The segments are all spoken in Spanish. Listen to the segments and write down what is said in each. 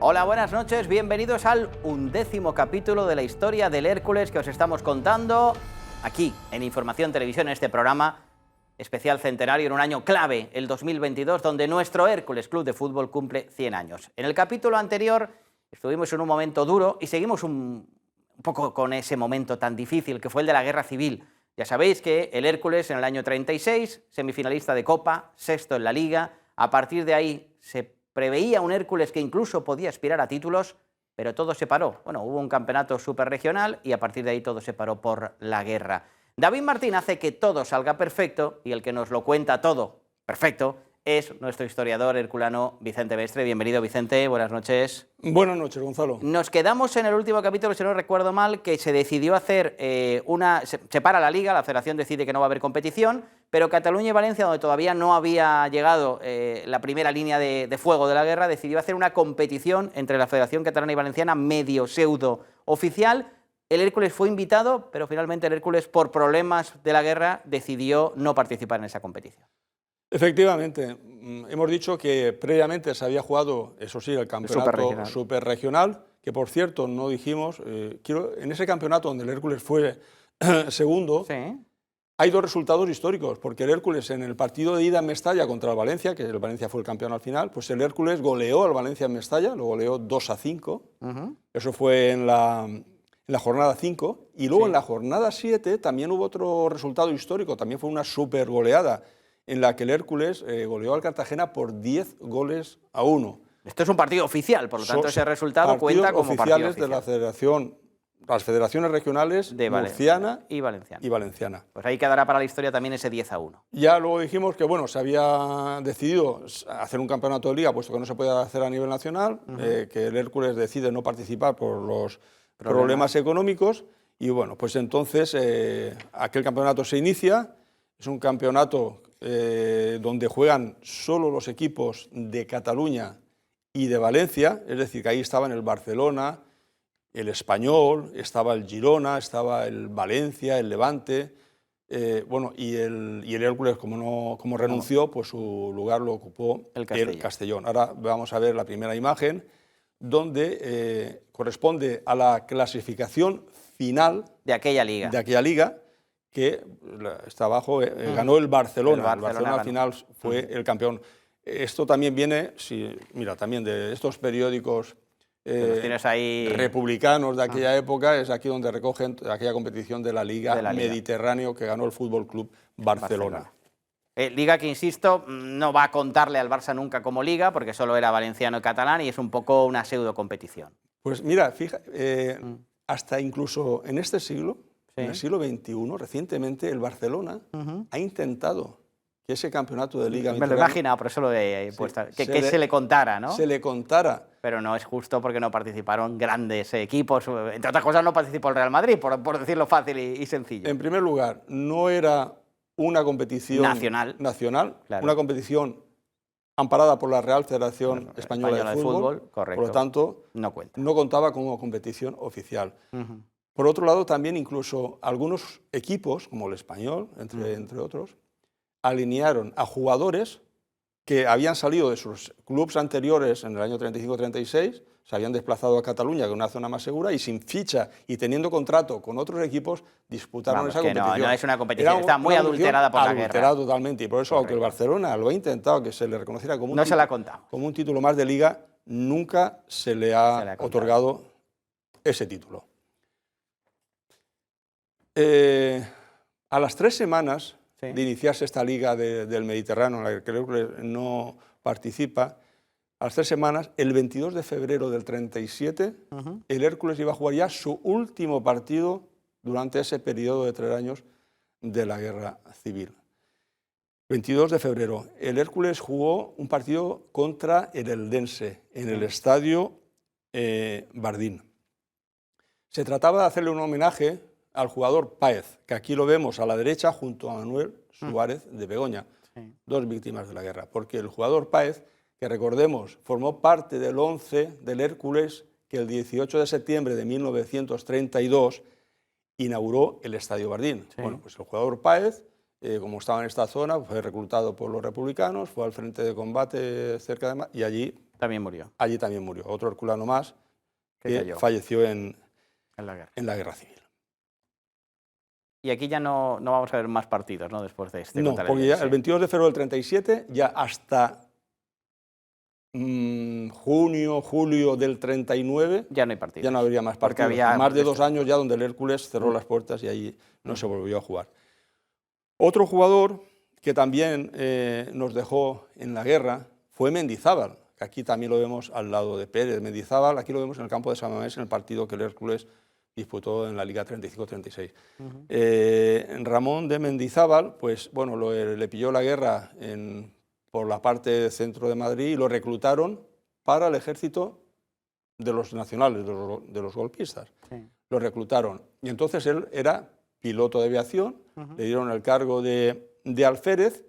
Hola, buenas noches, bienvenidos al 11º capítulo de la historia del Hércules que os estamos contando aquí en Información Televisión, en este programa especial centenario en un año clave, el 2022, donde nuestro Hércules Club de Fútbol cumple 100 años. En el capítulo anterior estuvimos en un momento duro y seguimos un poco con ese momento tan difícil que fue el de la Guerra Civil. Ya sabéis que el Hércules en el año 36, semifinalista de Copa, sexto en la Liga, a partir de ahí se preveía un Hércules que incluso podía aspirar a títulos, pero todo se paró. Bueno, hubo un campeonato superregional y a partir de ahí todo se paró por la guerra. David Martín hace que todo salga perfecto y el que nos lo cuenta todo perfecto es nuestro historiador herculano Vicente Vestre. Bienvenido, Vicente, buenas noches. Buenas noches, Gonzalo. Nos quedamos en el último capítulo, si no recuerdo mal, que se decidió hacer se para la Liga, la Federación decide que no va a haber competición, pero Cataluña y Valencia, donde todavía no había llegado la primera línea de fuego de la guerra, decidió hacer una competición entre la Federación Catalana y Valenciana, medio pseudo oficial. El Hércules fue invitado, pero finalmente el Hércules, por problemas de la guerra, decidió no participar en esa competición. Efectivamente, hemos dicho que previamente se había jugado, eso sí, el campeonato superregional, que por cierto no dijimos, en ese campeonato donde el Hércules fue segundo, sí, hay dos resultados históricos, porque el Hércules en el partido de ida en Mestalla contra el Valencia, que el Valencia fue el campeón al final, pues el Hércules goleó al Valencia en Mestalla, lo goleó 2-5, eso fue en la jornada 5, y luego en la jornada 7 también hubo otro resultado histórico, también fue una super goleada, en la que el Hércules goleó al Cartagena por 10-1. Esto es un partido oficial, por lo tanto ese resultado cuenta como partido oficial. De la federación, las federaciones regionales de murciana y valenciana. Pues ahí quedará para la historia también ese 10-1. Ya luego dijimos que bueno, se había decidido hacer un campeonato de liga, puesto que no se puede hacer a nivel nacional, que el Hércules decide no participar por los problemas económicos, y bueno, pues entonces aquel campeonato se inicia, es un campeonato donde juegan solo los equipos de Cataluña y de Valencia, es decir, que ahí estaban el Barcelona, el Español, estaba el Girona, estaba el Valencia, el Levante, y el Hércules, como renunció, pues su lugar lo ocupó el Castellón. Ahora vamos a ver la primera imagen, donde corresponde a la clasificación final de aquella liga, que está abajo, ganó el Barcelona. El Barcelona al final fue el campeón. Esto también viene, también de estos periódicos republicanos de aquella época, es aquí donde recogen aquella competición de la Liga Mediterráneo que ganó el Fútbol Club Barcelona. Liga que, insisto, no va a contarle al Barça nunca como liga, porque solo era valenciano y catalán y es un poco una pseudo competición. Pues mira, fíjate, hasta incluso en este siglo, en el siglo XXI, recientemente el Barcelona ha intentado que ese campeonato de Liga... Me lo he imaginado, por eso lo he puesto. Que se le contara, ¿no? Se le contara. Pero no es justo porque no participaron grandes equipos. Entre otras cosas, no participó el Real Madrid, por decirlo fácil y sencillo. En primer lugar, no era una competición nacional, claro, una competición amparada por la Real Federación Española de Fútbol, correcto. Por lo tanto, no contaba como competición oficial. Por otro lado, también incluso algunos equipos, como el Español, entre otros, alinearon a jugadores que habían salido de sus clubes anteriores en el año 35-36, se habían desplazado a Cataluña, que es una zona más segura, y sin ficha y teniendo contrato con otros equipos, disputaron esa competición. No es una competición, está muy adulterada por la guerra. Adulterada totalmente, y por eso, aunque el Barcelona lo ha intentado que se le reconociera como un título más de liga, nunca se le ha otorgado ese título. A las 3 semanas de iniciarse esta Liga del Mediterráneo, en la que el Hércules no participa, a las 3 semanas, el 22 de febrero del 37, el Hércules iba a jugar ya su último partido durante ese periodo de 3 años de la Guerra Civil. 22 de febrero, el Hércules jugó un partido contra el Eldense en el estadio Bardín. Se trataba de hacerle un homenaje al jugador Páez, que aquí lo vemos a la derecha junto a Manuel Suárez de Begoña, dos víctimas de la guerra, porque el jugador Páez, que recordemos, formó parte del 11 del Hércules que el 18 de septiembre de 1932 inauguró el Estadio Bardín. Bueno, pues el jugador Páez, como estaba en esta zona, fue reclutado por los republicanos, fue al frente de combate cerca de y allí También murió. Allí también murió. Otro herculano más que cayó falleció en la guerra civil. Y aquí ya no vamos a ver más partidos, ¿no? Después de este. No, porque ya el 22 de febrero del 37, ya hasta junio, julio del 39, ya no hay partidos. Ya no habría más partidos. Había más de 2 años ya donde el Hércules cerró las puertas y ahí no se volvió a jugar. Otro jugador que también nos dejó en la guerra fue Mendizábal, que aquí también lo vemos al lado de Pérez. Mendizábal, aquí lo vemos en el campo de San Mamés, en el partido que el Hércules disputó en la Liga 35-36. Ramón de Mendizábal, pues bueno, le pilló la guerra por la parte centro de Madrid y lo reclutaron para el ejército de los nacionales, de los golpistas. Sí. Lo reclutaron. Y entonces él era piloto de aviación, le dieron el cargo de alférez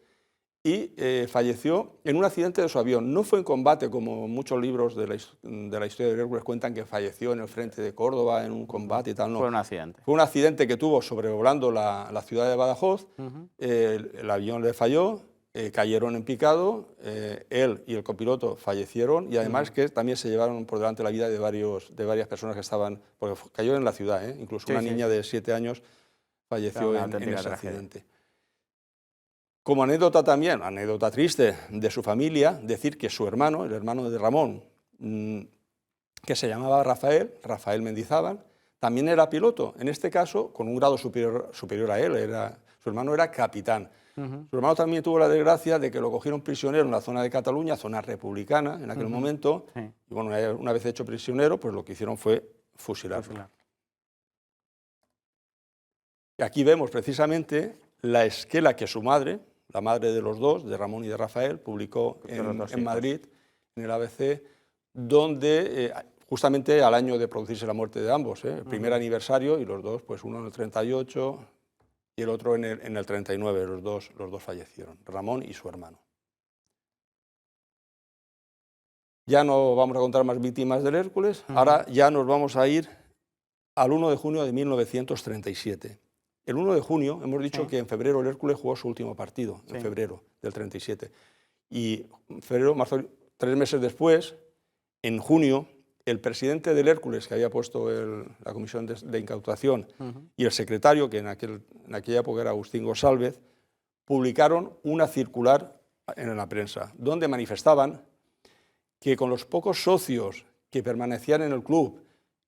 y falleció en un accidente de su avión. No fue en combate, como muchos libros de la historia de Hércules cuentan que falleció en el frente de Córdoba en un combate y tal. No. Fue un accidente. Fue un accidente que tuvo sobrevolando la ciudad de Badajoz, el avión le falló, cayeron en picado, él y el copiloto fallecieron y además que también se llevaron por delante la vida de varias personas que estaban, porque cayó en la ciudad, incluso una niña de 7 años falleció en ese accidente. Como anécdota también, anécdota triste de su familia, decir que su hermano, el hermano de Ramón, que se llamaba Rafael Mendizábal, también era piloto, en este caso con un grado superior a él, su hermano era capitán. Su hermano también tuvo la desgracia de que lo cogieron prisionero en la zona de Cataluña, zona republicana en aquel momento, y bueno, una vez hecho prisionero, pues lo que hicieron fue fusilarlo. Y aquí vemos precisamente la esquela que su madre, la madre de los dos, de Ramón y de Rafael, publicó en Madrid, en el ABC, donde justamente al año de producirse la muerte de ambos, el primer aniversario, y los dos, pues uno en el 38 y el otro en el 39, los dos fallecieron, Ramón y su hermano. Ya no vamos a contar más víctimas del Hércules, ahora ya nos vamos a ir al 1 de junio de 1937. El 1 de junio, hemos dicho que en febrero el Hércules jugó su último partido, en febrero del 37. Y febrero, marzo, 3 meses después, en junio, el presidente del Hércules, que había puesto la comisión de incautación, y el secretario, que en aquella época era Agustín González, publicaron una circular en la prensa, donde manifestaban que con los pocos socios que permanecían en el club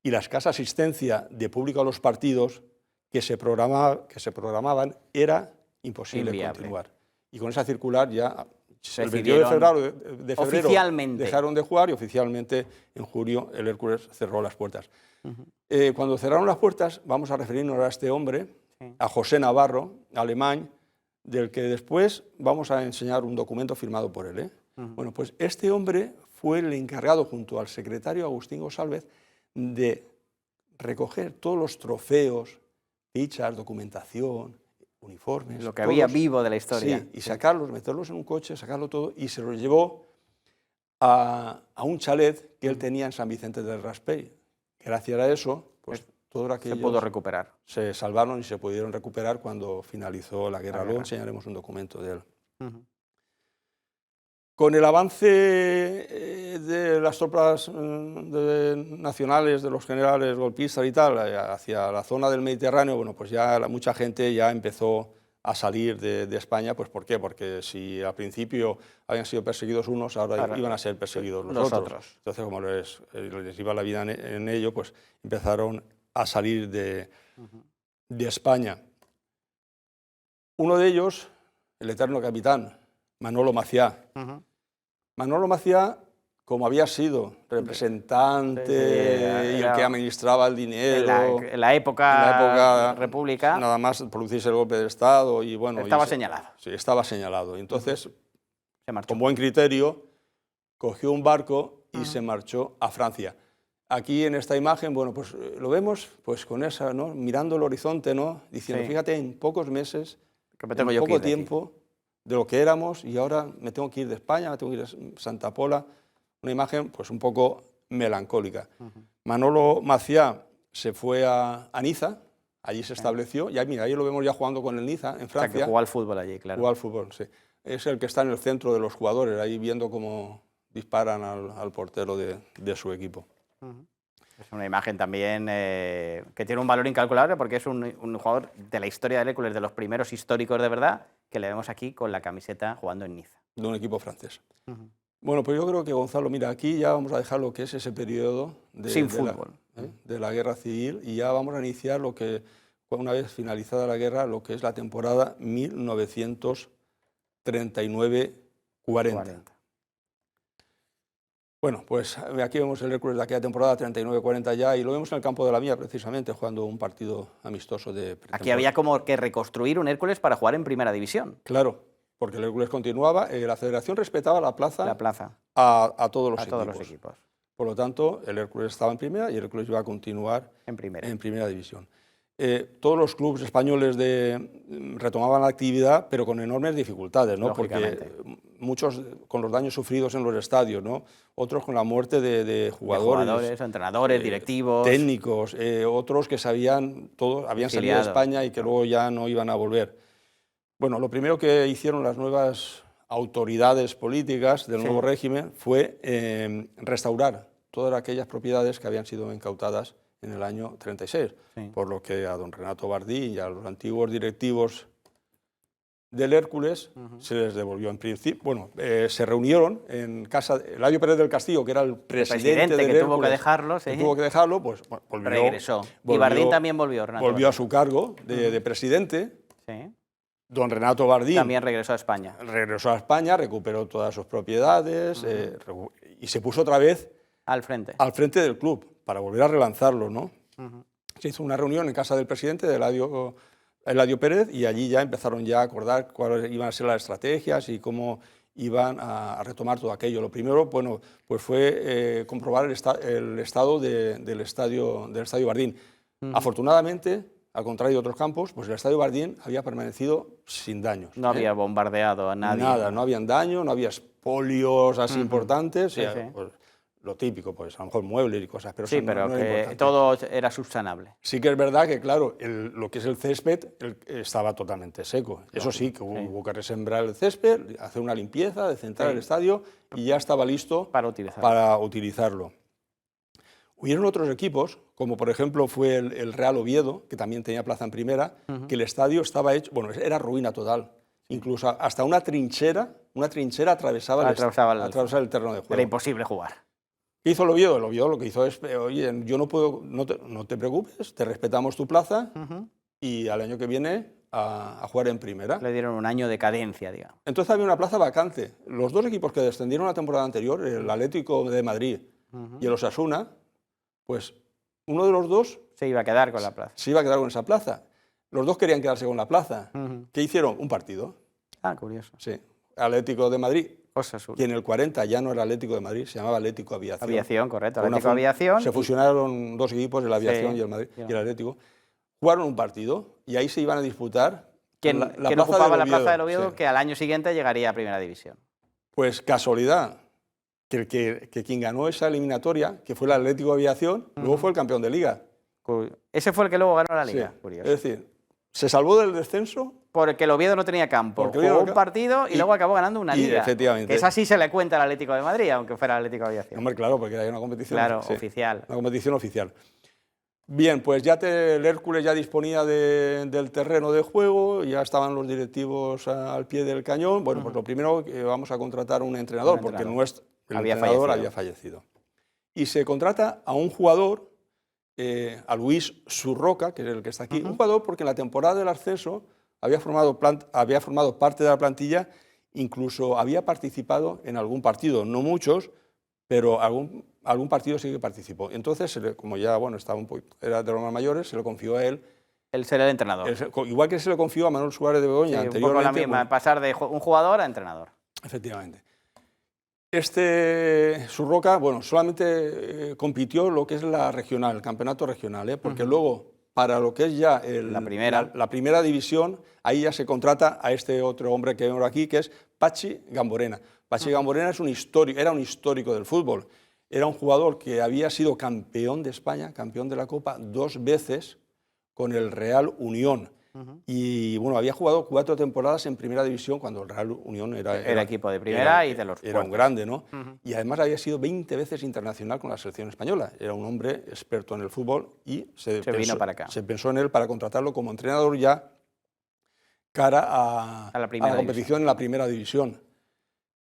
y la escasa asistencia de público a los partidos que se programaban, era imposible continuar. Y con esa circular ya el 22 de febrero dejaron de jugar y oficialmente en julio el Hércules cerró las puertas. Cuando cerraron las puertas, vamos a referirnos a este hombre, a José Navarro, alemán, del que después vamos a enseñar un documento firmado por él. Bueno, pues este hombre fue el encargado, junto al secretario Agustín González, de recoger todos los trofeos, fichas, documentación, uniformes. Lo que había vivo de la historia. Sí, y sacarlos, meterlos en un coche, sacarlo todo, y se los llevó a un chalet que él tenía en San Vicente del Raspey. Gracias a eso, pues todo aquello se pudo recuperar. Se salvaron y se pudieron recuperar cuando finalizó la guerra. Luego enseñaremos un documento de él. Con el avance de las tropas nacionales, de los generales golpistas y tal, hacia la zona del Mediterráneo, bueno, pues ya mucha gente ya empezó a salir de España. Pues ¿por qué? Porque si al principio habían sido perseguidos unos, ahora iban a ser perseguidos los otros. Entonces, como les iba la vida en ello, pues empezaron a salir de España. Uno de ellos, el eterno capitán Manolo Maciá. Manolo Maciá, como había sido representante y el que administraba el dinero en la época república, nada más producirse el golpe de Estado y bueno, estaba señalado. Sí, estaba señalado. Y entonces, con buen criterio, cogió un barco y se marchó a Francia. Aquí en esta imagen, bueno, pues lo vemos pues con esa, ¿no? Mirando el horizonte, ¿no? Diciendo, fíjate, en pocos meses, en poco tiempo, de lo que éramos, y ahora me tengo que ir de España, me tengo que ir de Santa Pola. Una imagen pues un poco melancólica. Manolo Maciá se fue a Niza, allí se estableció, y mira, ahí lo vemos ya jugando con el Niza, en Francia. O sea, que jugó al fútbol allí, claro. Jugó al fútbol, sí. Es el que está en el centro de los jugadores, ahí viendo cómo disparan al portero de su equipo. Es una imagen también que tiene un valor incalculable porque es un jugador de la historia del Hércules, de los primeros históricos de verdad, que le vemos aquí con la camiseta jugando en Niza. De un equipo francés. Bueno, pues yo creo que, Gonzalo, mira, aquí ya vamos a dejar lo que es ese periodo sin fútbol. De la guerra civil, y ya vamos a iniciar lo que, una vez finalizada la guerra, lo que es la temporada 1939-40. Bueno, pues aquí vemos el Hércules de aquella temporada 39-40 ya, y lo vemos en el campo de la Mía, precisamente, jugando un partido amistoso de pretemporada. Aquí había como que reconstruir un Hércules para jugar en primera división. Claro, porque el Hércules continuaba, la federación respetaba la plaza a todos los equipos. Por lo tanto, el Hércules estaba en primera y el Hércules iba a continuar en primera división. Todos los clubes españoles retomaban la actividad, pero con enormes dificultades, ¿no? Porque muchos con los daños sufridos en los estadios, ¿no? Otros con la muerte de jugadores, entrenadores, directivos, técnicos, otros que habían salido de España y que luego ya no iban a volver. Bueno, lo primero que hicieron las nuevas autoridades políticas del nuevo régimen fue restaurar todas aquellas propiedades que habían sido incautadas en el año 36, por lo que a don Renato Bardín y a los antiguos directivos del Hércules se les devolvió en principio. Bueno, se reunieron en casa de Eladio Pérez del Castillo, que era el presidente del que Hércules, tuvo que dejarlo, tuvo que dejarlo, pues regresó. Y Bardín también volvió. Volvió a su cargo de presidente. Sí. Don Renato Bardín también regresó a España. Regresó a España, recuperó todas sus propiedades y se puso otra vez al frente del club para volver a relanzarlo, ¿no? Se hizo una reunión en casa del presidente, de Eladio Pérez, y allí ya empezaron a acordar cuáles iban a ser las estrategias y cómo iban a retomar todo aquello. Lo primero, bueno, pues fue comprobar el estado del estadio Bardín. Afortunadamente, al contrario de otros campos, pues el estadio Bardín había permanecido sin daños. No había bombardeado a nadie. Nada, no habían daño, no había expolios así importantes. Pues, lo típico, pues a lo mejor muebles y cosas, pero, pero que todo era subsanable. Sí que es verdad que, claro, lo que es el césped estaba totalmente seco. Eso sí, que hubo que resembrar el césped, hacer una limpieza, descentrar el estadio y ya estaba listo para utilizarlo. Hubieron otros equipos, como por ejemplo fue el Real Oviedo, que también tenía plaza en primera, que el estadio estaba hecho, bueno, era ruina total. Incluso hasta una trinchera atravesaba el terreno de juego. Era imposible jugar. ¿Qué hizo el Oviedo? El Oviedo lo que hizo es, oye, yo no puedo, no te preocupes, te respetamos tu plaza y al año que viene a jugar en primera. Le dieron un año de cadencia, digamos. Entonces había una plaza vacante. Los dos equipos que descendieron la temporada anterior, el Atlético de Madrid y el Osasuna, pues uno de los dos se iba a quedar con la plaza. Se iba a quedar con esa plaza. Los dos querían quedarse con la plaza. ¿Qué hicieron? Un partido. Ah, curioso. Sí. Atlético de Madrid, Osasuna. que en el 40 ya no era Atlético de Madrid, se llamaba Atlético Aviación. Aviación, correcto. Atlético Aviación. Se fusionaron dos equipos, el Aviación y el Madrid, y el Atlético. Jugaron un partido y ahí se iban a disputar ¿Quién ocupaba la plaza del Oviedo, que al año siguiente llegaría a Primera División? Pues casualidad, que quien ganó esa eliminatoria, que fue el Atlético Aviación, luego fue el campeón de Liga. Ese fue el que luego ganó la Liga. Sí. Curioso. Es decir, se salvó del descenso. Porque el Oviedo no tenía campo. Jugó un partido y luego acabó ganando una Liga. Efectivamente. Que esa sí se le cuenta al Atlético de Madrid, aunque fuera el Atlético de Aviación. Hombre, claro, porque era una competición oficial. Una competición oficial. Bien, pues ya el Hércules ya disponía del terreno de juego, ya estaban los directivos al pie del cañón. Bueno, pues lo primero que vamos a contratar un entrenador, porque el entrenador había fallecido. Y se contrata a un jugador, a Luis Surroca, que es el que está aquí, un jugador porque en la temporada del ascenso había formado parte de la plantilla, incluso había participado en algún partido, no muchos, pero algún partido sí que participó. Entonces, como ya era de los más mayores, se lo confió a él. Él será el entrenador. Igual que se lo confió a Manuel Suárez de Begoña anteriormente. Un poco la misma, pasar de un jugador a entrenador. Efectivamente. Surroca, solamente compitió lo que es la regional, el campeonato regional, porque luego, para lo que es ya la primera división, ahí ya se contrata a este otro hombre que vemos aquí, que es Pachi Gamborena. Pachi Gamborena era un histórico del fútbol. Era un jugador que había sido campeón de España, campeón de la Copa, 2 veces con el Real Unión. Y bueno, había jugado 4 temporadas en Primera División cuando el Real Unión era equipo de primera y de los era un grande, ¿no? Y además había sido 20 veces internacional con la selección española. Era un hombre experto en el fútbol y vino para acá. Se pensó en él para contratarlo como entrenador ya cara a la competición en la Primera División.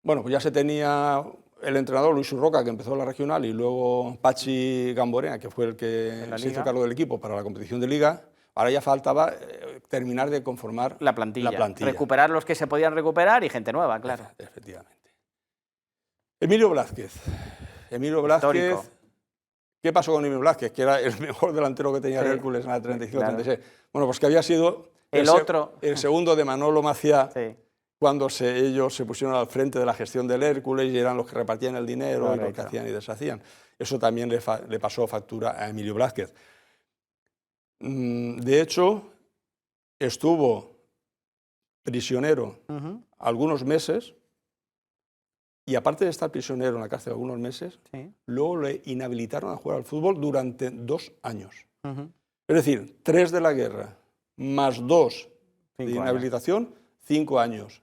Bueno, pues ya se tenía el entrenador Luis Urroca, que empezó la regional, y luego Pachi Gamborea, que fue el que se hizo cargo del equipo para la competición de Liga. Ahora ya faltaba terminar de conformar la plantilla. Recuperar los que se podían recuperar y gente nueva, claro. Efectivamente. Emilio Blázquez. Histórico. ¿Qué pasó con Emilio Blázquez? Que era el mejor delantero que tenía el Hércules en la 35-36. Bueno, pues que había sido el segundo de Manolo Maciá, cuando ellos se pusieron al frente de la gestión del Hércules y eran los que repartían el dinero y los que hacían y deshacían. Eso también le pasó factura a Emilio Blázquez. De hecho, estuvo prisionero algunos meses y aparte de estar prisionero en la cárcel algunos meses, luego le inhabilitaron a jugar al fútbol durante 2 años. Es decir, 3 de la guerra más 2 de inhabilitación, 5 años.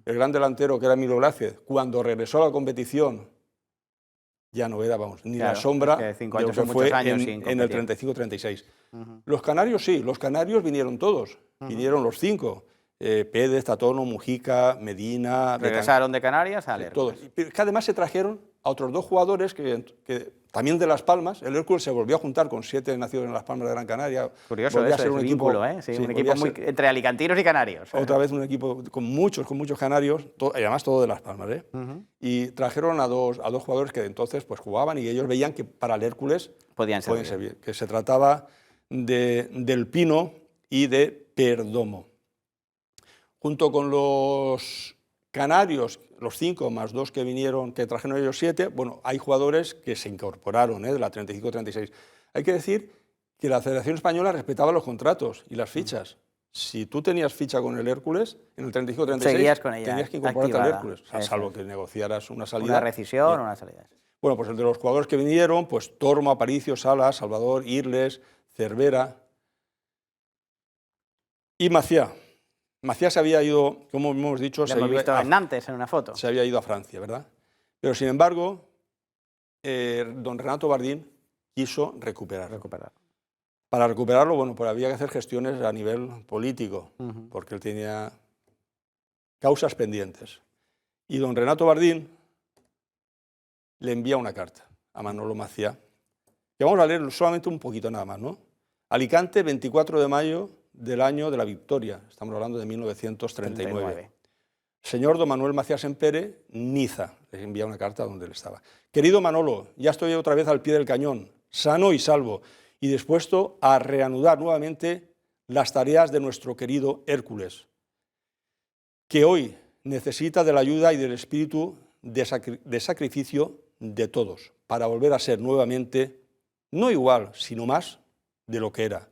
El gran delantero que era Emilio Blázquez, cuando regresó a la competición, ya no era, ni la sombra de lo que fue en el 35-36. Los canarios sí, los canarios vinieron todos, vinieron los 5. Pérez, Tatono, Mujica, Medina... Regresaron de Canarias a Hércules. Todos. Pero que además se trajeron a otros 2 jugadores que también de Las Palmas. El Hércules se volvió a juntar con 7 nacidos en Las Palmas de Gran Canaria. Curioso eso, ese vínculo, ¿eh? Sí, un equipo entre alicantinos y canarios. Otra vez un equipo con muchos canarios, y además todo de Las Palmas, ¿eh? Y trajeron a dos jugadores que entonces pues jugaban y ellos veían que para el Hércules podían servir. Que se trataba del Pino y de Perdomo. Junto con los canarios, los 5 más 2 que vinieron, que trajeron ellos 7, bueno, hay jugadores que se incorporaron de la 35-36. Hay que decir que la Federación Española respetaba los contratos y las fichas. Si tú tenías ficha con el Hércules, en el 35-36 tenías que incorporarte al Hércules, salvo que negociaras una salida. Una rescisión o una salida. Bueno, pues el de los jugadores que vinieron, pues Tormo, Aparicio, Salas, Salvador, Irles, Cervera y Maciá. Maciá se había ido, como hemos dicho, hemos visto en Nantes en una foto. Se había ido a Francia, ¿verdad? Pero sin embargo, don Renato Bardín quiso recuperarlo. Para recuperarlo, bueno, pues había que hacer gestiones a nivel político, porque él tenía causas pendientes. Y don Renato Bardín le envía una carta a Manolo Maciá, que vamos a leer solamente un poquito nada más, ¿no? Alicante, 24 de mayo del año de la victoria, estamos hablando de 1939. Señor don Manuel Maciá Sempere, Niza, le envía una carta donde él estaba. Querido Manolo, ya estoy otra vez al pie del cañón, sano y salvo, y dispuesto a reanudar nuevamente las tareas de nuestro querido Hércules, que hoy necesita de la ayuda y del espíritu de sacrificio de todos, para volver a ser nuevamente, no igual, sino más de lo que era.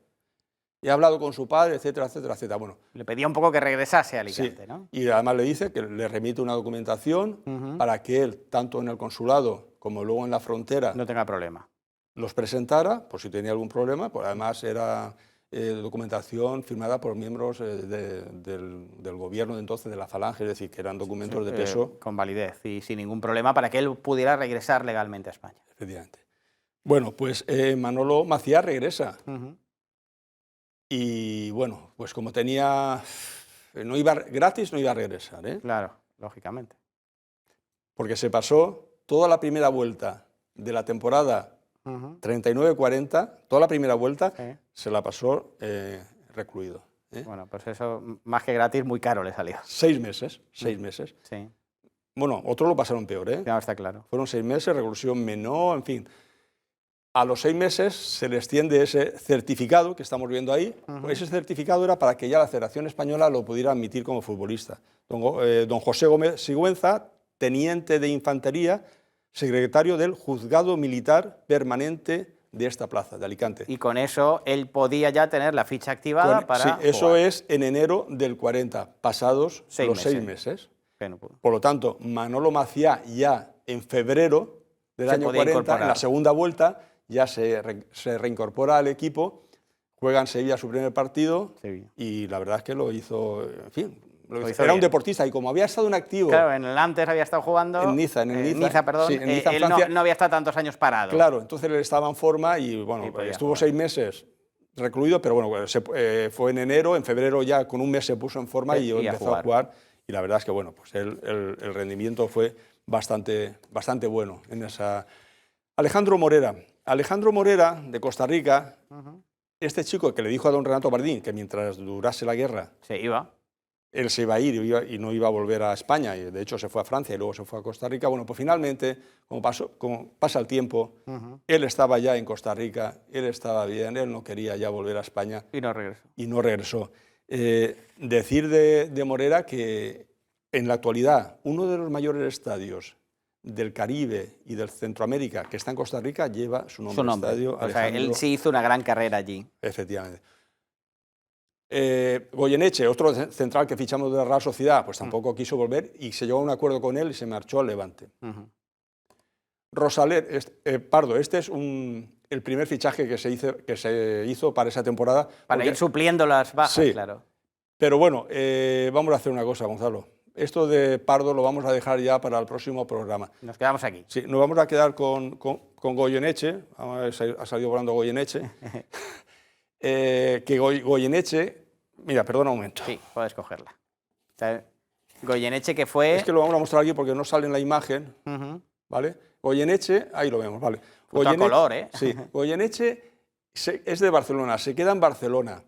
He hablado con su padre, etcétera, etcétera, etcétera. Bueno, le pedía un poco que regresase a Alicante, sí, ¿no? Y además le dice que le remite una documentación para que él, tanto en el consulado como luego en la frontera, no tenga problema. Los presentara, por si tenía algún problema, pues además era documentación firmada por miembros del gobierno de entonces, de la Falange, es decir, que eran documentos de peso. Con validez y sin ningún problema para que él pudiera regresar legalmente a España. Efectivamente. Bueno, pues Manolo Maciá regresa. Y bueno, pues como tenía, no iba gratis, no iba a regresar, ¿eh? Claro, lógicamente. Porque se pasó toda la primera vuelta de la temporada 39-40, toda la primera vuelta se la pasó recluido. Bueno, pues eso, más que gratis, muy caro le salió. 6 meses, 6 meses. Sí. Bueno, otros lo pasaron peor, ¿eh? Ya está claro. Fueron 6 meses, reclusión menor, en fin. A los 6 meses se le extiende ese certificado que estamos viendo ahí. Ese certificado era para que ya la Federación Española lo pudiera admitir como futbolista. Don José Gómez Sigüenza, teniente de infantería, secretario del Juzgado Militar Permanente de esta plaza, de Alicante. Y con eso él podía ya tener la ficha activada para jugar. Eso es en enero del 40, pasados los 6 meses. Por lo tanto, Manolo Maciá ya en febrero del año 40, en la segunda vuelta, ya se reincorpora al equipo, juega en Sevilla su primer partido Sevilla. y la verdad es que lo hizo, en fin, Lo hizo era bien. un deportista y como había estado en activo... Claro, en el antes había estado jugando... En Niza, perdón. Sí, en Niza, en él Francia. no había estado tantos años parado. Claro, entonces él estaba en forma y bueno, Sí, podía estuvo jugar. 6 meses recluido, pero bueno, fue en enero, en febrero ya con un mes se puso en forma Sí, y y a empezó a jugar. Y la verdad es que bueno, pues el rendimiento fue bastante bueno en esa... Alejandro Morera, de Costa Rica, este chico que le dijo a don Renato Bardín que mientras durase la guerra, Se iba. él se iba a ir y no iba a volver a España, y de hecho se fue a Francia y luego se fue a Costa Rica. Bueno, pues finalmente, como pasa el tiempo, él estaba ya en Costa Rica, él estaba bien, él no quería ya volver a España. Y no regresó. Y no regresó. Decir de Morera que en la actualidad uno de los mayores estadios del Caribe y del Centroamérica que está en Costa Rica lleva su nombre. Estadio O sea, él sí hizo una gran carrera allí. Efectivamente. Goyeneche, otro central que fichamos de la Real Sociedad, pues tampoco quiso volver y se llegó a un acuerdo con él y se marchó al Levante. Pardo, este es el primer fichaje que se hizo para esa temporada. Para ir supliendo las bajas, sí, claro. Pero bueno, vamos a hacer una cosa, Gonzalo. Esto de Pardo lo vamos a dejar ya para el próximo programa. Nos quedamos aquí. Sí, nos vamos a quedar con Goyeneche. Ha salido volando Goyeneche. Que Goyeneche... Mira, perdona un momento. Sí, puedes cogerla. O sea, Goyeneche, que fue... Es que lo vamos a mostrar aquí porque no sale en la imagen. ¿Vale? Goyeneche, ahí lo vemos, vale. Foto a color, ¿eh? Sí, Goyeneche es de Barcelona, se queda en Barcelona.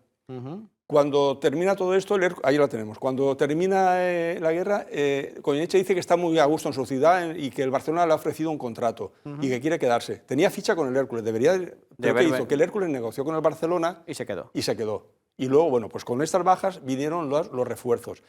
Cuando termina todo esto, ahí lo tenemos, cuando termina la guerra, Goyeneche dice que está muy a gusto en su ciudad y que el Barcelona le ha ofrecido un contrato y que quiere quedarse. Tenía ficha con el Hércules, pero ¿qué hizo? Que el Hércules negoció con el Barcelona y se quedó. Y luego, bueno, pues con estas bajas vinieron los refuerzos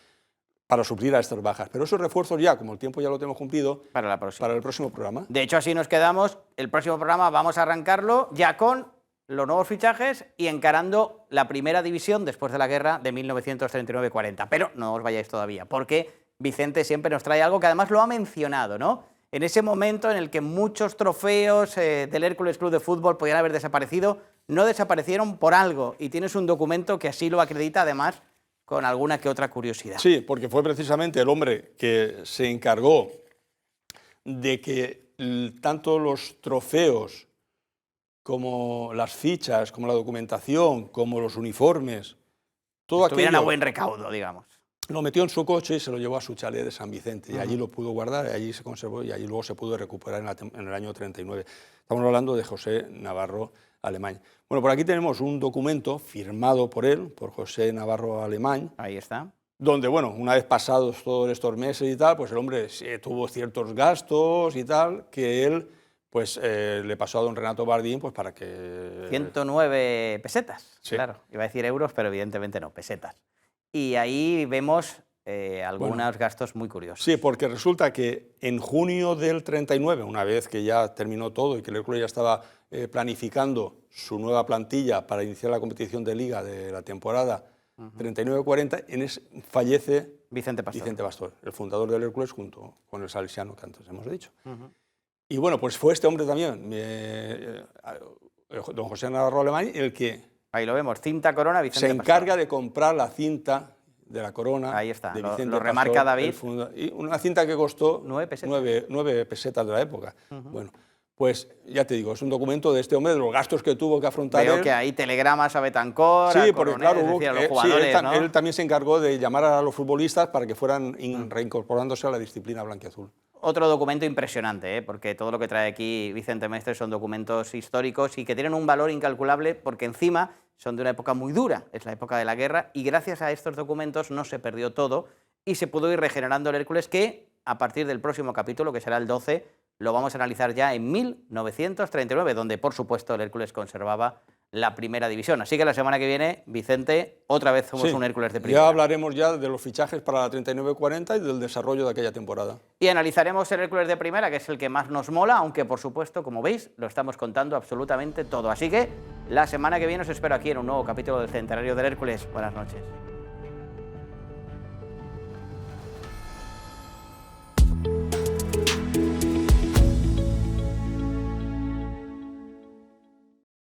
para suplir a estas bajas. Pero esos refuerzos ya, como el tiempo ya lo tenemos cumplido, para el próximo programa. De hecho, así nos quedamos. El próximo programa vamos a arrancarlo ya con los nuevos fichajes y encarando la primera división después de la guerra de 1939-40. Pero no os vayáis todavía, porque Vicente siempre nos trae algo que además lo ha mencionado, ¿no? En ese momento en el que muchos trofeos del Hércules Club de Fútbol podían haber desaparecido, no desaparecieron por algo, y tienes un documento que así lo acredita, además, con alguna que otra curiosidad. Sí, porque fue precisamente el hombre que se encargó de que tanto los trofeos como las fichas, como la documentación, como los uniformes, todo estuvieran aquello a buen recaudo, digamos. Lo metió en su coche y se lo llevó a su chalet de San Vicente, y allí lo pudo guardar, y allí se conservó, y allí luego se pudo recuperar en el año 39. Estamos hablando de José Navarro Alemany. Bueno, por aquí tenemos un documento firmado por él, por José Navarro Alemany. Ahí está. Donde, bueno, una vez pasados todos estos meses y tal, pues el hombre tuvo ciertos gastos y tal, que él pues le pasó a don Renato Bardín pues para que... 109 pesetas, sí. Claro. Iba a decir euros, pero evidentemente no, pesetas. Y ahí vemos algunos gastos muy curiosos. Sí, porque resulta que en junio del 39, una vez que ya terminó todo y que el Hércules ya estaba planificando su nueva plantilla para iniciar la competición de liga de la temporada 39-40, fallece Vicente Pastor, el fundador del Hércules, junto con el salesiano que antes hemos dicho. Y bueno, pues fue este hombre también, don José Navarro Alemany, el que... Ahí lo vemos, cinta corona, Vicente se encarga de comprar la cinta de la corona. Ahí está, de Vicente lo remarca Pastor, David. Y una cinta que costó 9 pesetas. 9 pesetas de la época. Bueno, pues ya te digo, es un documento de este hombre, de los gastos que tuvo que afrontar. Veo que hay telegramas a Betancor, sí, a porque Coronel, claro, es decir, a los jugadores, sí, ¿no? él también se encargó de llamar a los futbolistas para que fueran reincorporándose a la disciplina blanquiazul. Otro documento impresionante, porque todo lo que trae aquí Vicente Mestre son documentos históricos y que tienen un valor incalculable porque encima son de una época muy dura, es la época de la guerra, y gracias a estos documentos no se perdió todo y se pudo ir regenerando el Hércules, que a partir del próximo capítulo, que será el 12, lo vamos a analizar ya en 1939, donde por supuesto el Hércules conservaba la primera división. Así que la semana que viene, Vicente, otra vez somos un Hércules de primera. Ya hablaremos ya de los fichajes para la 39-40 y del desarrollo de aquella temporada. Y analizaremos el Hércules de primera, que es el que más nos mola, aunque por supuesto, como veis, lo estamos contando absolutamente todo. Así que la semana que viene os espero aquí en un nuevo capítulo del Centenario del Hércules. Buenas noches.